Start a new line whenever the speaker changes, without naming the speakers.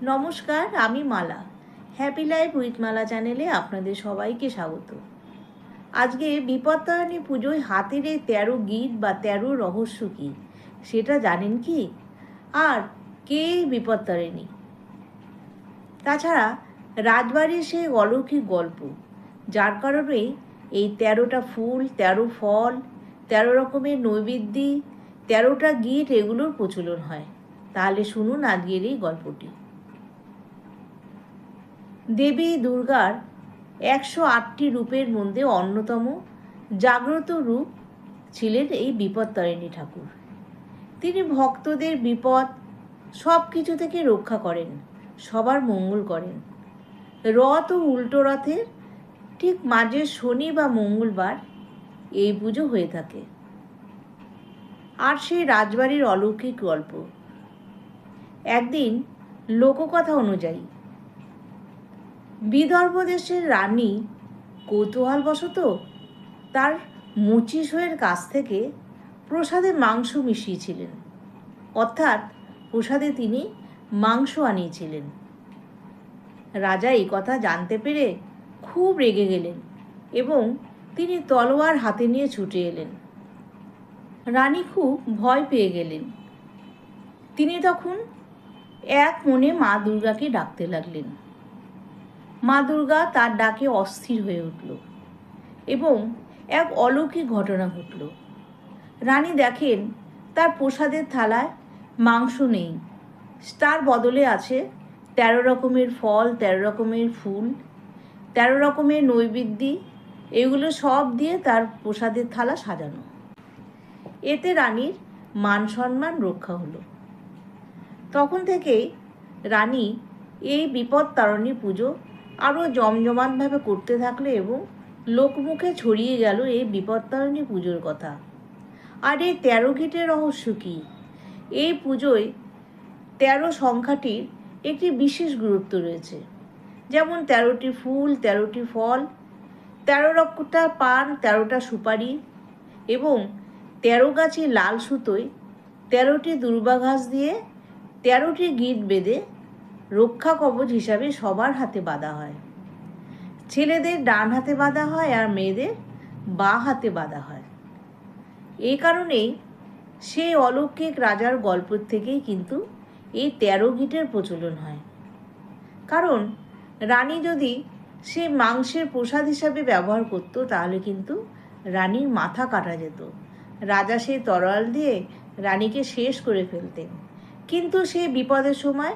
নমস্কার, আমি মালা। Happy life with মালা চ্যানেলে আপনাদের সবাইকে স্বাগত। আজকে বিপত্তারিণী পুজোয় হাতের এই ১৩ গিট বা ১৩ রহস্য কী সেটা জানেন কি? আর কে এই বিপত্তারিণী? তাছাড়া রাজবাড়ির সেই অলৌকিক গল্প, যার কারণে এই ১৩টা ফুল, ১৩ ফল, ১৩ রকমের নৈবেদ্যি, ১৩টা গিট এগুলোর প্রচলন হয়। তাহলে শুনুন আজকের এই গল্পটি। দেবী দুর্গার ১০৮টি রূপের মধ্যে অন্যতম জাগ্রত রূপ ছিলেন এই বিপত্তারিণী ঠাকুর। তিনি ভক্তদের বিপদ সব কিছু থেকে রক্ষা করেন, সবার মঙ্গল করেন। রথ ও উল্টো রথের ঠিক মাঝে শনি বা মঙ্গলবার এই পুজো হয়ে থাকে। আর সেই রাজবাড়ির অলৌকিক গল্প। একদিন লোককথা অনুযায়ী বিদর্ভ দেশের রানী কৌতূহলবশত তার মুচি সইয়ের কাছ থেকে প্রসাদে মাংস মিশিয়েছিলেন, অর্থাৎ প্রসাদে তিনি মাংস আনিয়েছিলেন। রাজা এই কথা জানতে পেরে খুব রেগে গেলেন এবং তিনি তলোয়ার হাতে নিয়ে ছুটে এলেন। রানী খুব ভয় পেয়ে গেলেন। তিনি তখন এক মনে মা দুর্গাকে ডাকতে লাগলেন। মা দুর্গা তার ডাকে অস্থির হয়ে উঠল এবং এক অলৌকিক ঘটনা ঘটল। রানী দেখেন তার প্রসাদের থালায় মাংস নেই, তার বদলে আছে ১৩ রকমের ফল, ১৩ রকমের ফুল, ১৩ রকমের নৈবেদ্যি, এগুলো সব দিয়ে তার প্রসাদের থালা সাজানো। এতে রানীর মান সম্মান রক্ষা হলো। তখন থেকেই রানী এই বিপত্তারিণী পুজো আরও জমজমাটভাবে করতে থাকলে এবং লোকমুখে ছড়িয়ে গেল এই বিপত্তারিণী পুজোর কথা। আর এই ১৩ গিটের রহস্য কী? এই পুজোয় ১৩ সংখ্যাটির একটি বিশেষ গুরুত্ব রয়েছে। যেমন ১৩টি ফুল, ১৩টি ফল, ১৩ রকমটা পান, ১৩টা সুপারি এবং ১৩ গাছি লাল সুতোয় ১৩টি দুর্বা ঘাস দিয়ে ১৩টি গিট বেঁধে রক্ষা কবচ হিসাবে সবার হাতে বাঁধা হয়। ছেলেদের ডান হাতে বাঁধা হয় আর মেয়েদের বাঁ হাতে বাঁধা হয়। এই কারণেই সেই অলৌকিক রাজার গল্প থেকেই কিন্তু এই ১৩ গিটের প্রচলন হয়। কারণ রানী যদি সে মাংসের প্রসাদ হিসাবে ব্যবহার করত তাহলে কিন্তু রানীর মাথা কাটা যেত। রাজা সেই তরোয়াল দিয়ে রানীকে শেষ করে ফেলতেন। কিন্তু সেই বিপদের সময়